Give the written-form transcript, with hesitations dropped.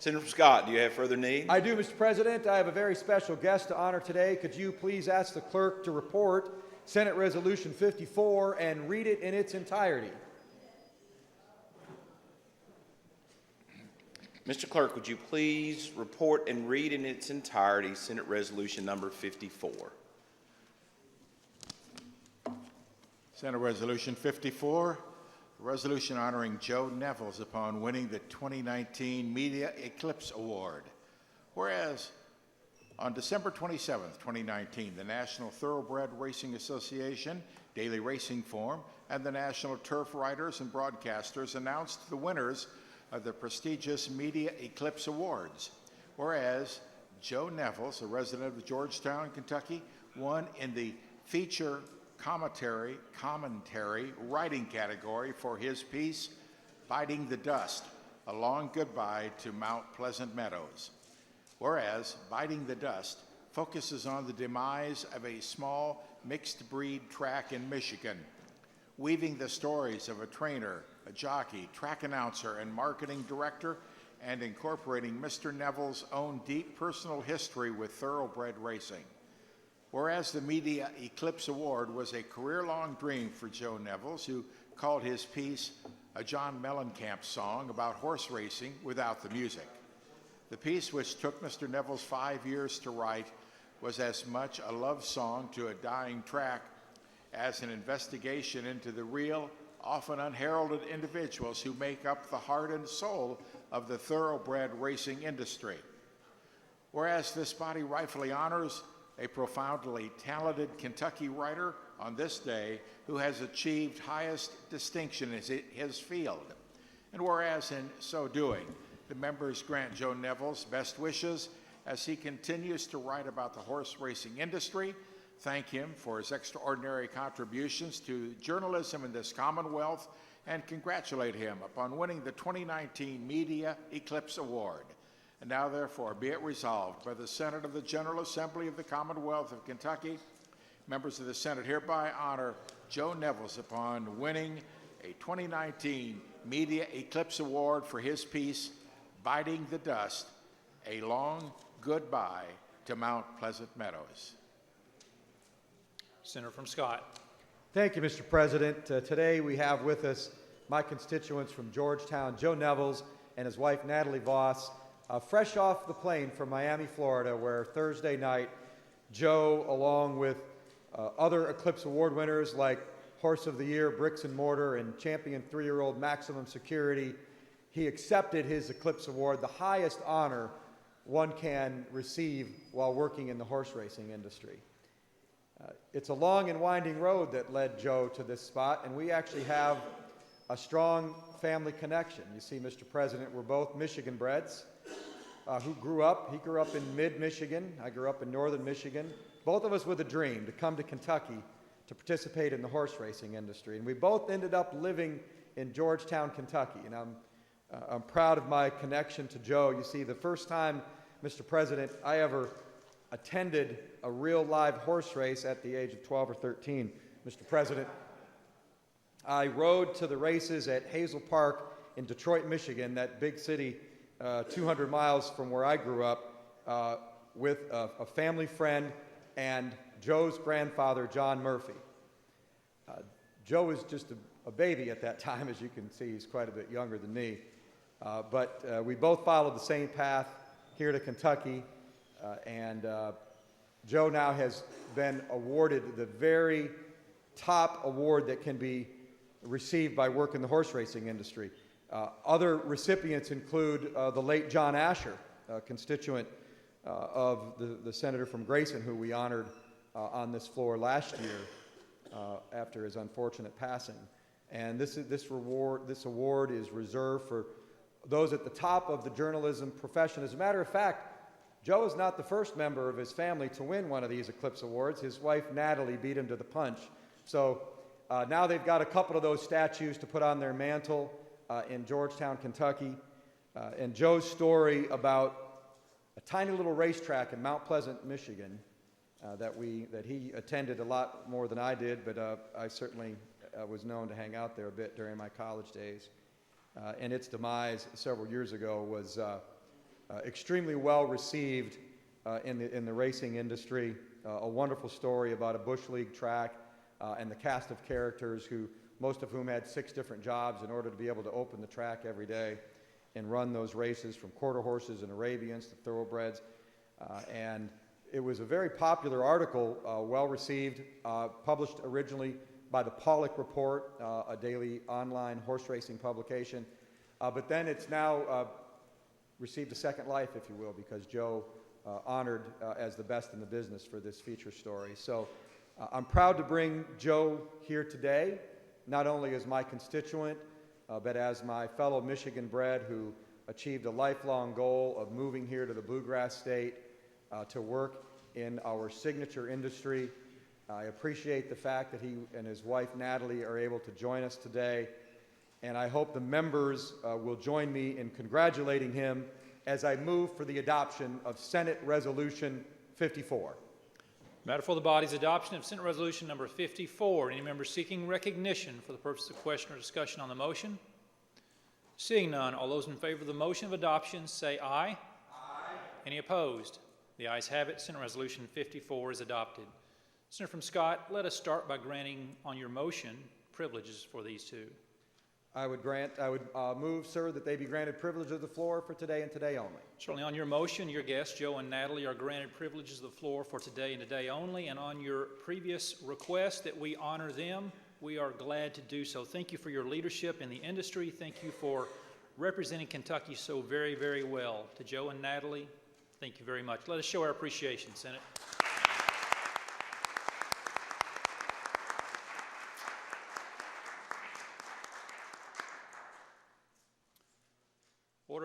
Senator Scott, do you have further need? I do, Mr. President. I have a very special guest to honor today. Could you please ask the clerk to report Senate Resolution 54 and read it in its entirety? Mr. Clerk, would you please report and read in its entirety Senate Resolution number 54? Senate Resolution 54, a resolution honoring Joe Nevills upon winning the 2019 Media Eclipse Award. Whereas on December 27, 2019, the National Thoroughbred Racing Association, Daily Racing Form, and the National Turf Riders and Broadcasters announced the winners of the prestigious Media Eclipse Awards. Whereas Joe Nevills, a resident of Georgetown, Kentucky, won in the feature commentary writing category for his piece, Biting the Dust, A Long Goodbye to Mount Pleasant Meadows. Whereas Biting the Dust focuses on the demise of a small mixed breed track in Michigan, weaving the stories of a trainer, a jockey, track announcer, and marketing director, and incorporating Mr. Neville's own deep personal history with thoroughbred racing. Whereas the Media Eclipse Award was a career-long dream for Joe Nevills, who called his piece a John Mellencamp song about horse racing without the music. The piece, which took Mr. Nevills 5 years to write, was as much a love song to a dying track as an investigation into the real, often unheralded individuals who make up the heart and soul of the thoroughbred racing industry. Whereas this body rightfully honors a profoundly talented Kentucky writer on this day who has achieved highest distinction in his field. And whereas in so doing, the members grant Joe Nevills best wishes as he continues to write about the horse racing industry, thank him for his extraordinary contributions to journalism in this Commonwealth, and congratulate him upon winning the 2019 Media Eclipse Award. And now, therefore, be it resolved by the Senate of the General Assembly of the Commonwealth of Kentucky, members of the Senate hereby honor Joe Nevills upon winning a 2019 Media Eclipse Award for his piece, Biting the Dust, A Long Goodbye to Mount Pleasant Meadows. Senator from Scott. Thank you, Mr. President. Today we have with us my constituents from Georgetown, Joe Nevills and his wife Natalie Voss, fresh off the plane from Miami, Florida, where Thursday night Joe, along with other Eclipse Award winners like Horse of the Year, Bricks and Mortar, and champion 3-year-old Maximum Security, he accepted his Eclipse Award, the highest honor one can receive while working in the horse racing industry. It's a long and winding road that led Joe to this spot, and we actually have a strong family connection. You see, Mr. President, we're both Michigan breds he grew up in mid-Michigan. I grew up in northern Michigan. Both of us with a dream to come to Kentucky to participate in the horse racing industry. And we both ended up living in Georgetown, Kentucky. And I'm proud of my connection to Joe. You see, the first time, Mr. President, I ever attended a real live horse race at the age of 12 or 13, Mr. President, I rode to the races at Hazel Park in Detroit, Michigan, that big city 200 miles from where I grew up, with a family friend and Joe's grandfather, John Murphy. Joe was just a baby at that time. As you can see, he's quite a bit younger than me. But we both followed the same path here to Kentucky, and Joe now has been awarded the very top award that can be received by work in the horse racing industry. Other recipients include the late John Asher, a constituent of the senator from Grayson, who we honored on this floor last year after his unfortunate passing. And this award is reserved for those at the top of the journalism profession. As a matter of fact, Joe is not the first member of his family to win one of these Eclipse Awards. His wife, Natalie, beat him to the punch. So now they've got a couple of those statues to put on their mantle in Georgetown, Kentucky. And Joe's story about a tiny little racetrack in Mount Pleasant, Michigan, that he attended a lot more than I did, but I certainly was known to hang out there a bit during my college days. And its demise several years ago was extremely well received in the racing industry. A wonderful story about a Bush League track and the cast of characters most of whom had 6 different jobs in order to be able to open the track every day and run those races, from quarter horses and Arabians to thoroughbreds. And it was a very popular article, well received, published originally by the Pollock Report, a daily online horse racing publication. But then it's now received a second life, if you will, because Joe honored as the best in the business for this feature story. So I'm proud to bring Joe here today, not only as my constituent, but as my fellow Michigan bred who achieved a lifelong goal of moving here to the Bluegrass State to work in our signature industry. I appreciate the fact that he and his wife Natalie are able to join us today, and I hope the members will join me in congratulating him as I move for the adoption of Senate Resolution 54. Matter for the body's adoption of Senate Resolution number 54. Any member seeking recognition for the purpose of question or discussion on the motion? Seeing none, all those in favor of the motion of adoption say aye. Aye. Any opposed? The ayes have it. Senate Resolution 54 is adopted. Senator from Scott, let us start by granting on your motion privileges for these two. I would move, sir, that they be granted privilege of the floor for today and today only. Certainly on your motion, your guests, Joe and Natalie, are granted privileges of the floor for today and today only. And on your previous request that we honor them, we are glad to do so. Thank you for your leadership in the industry. Thank you for representing Kentucky so very, very well. To Joe and Natalie, thank you very much. Let us show our appreciation, Senate.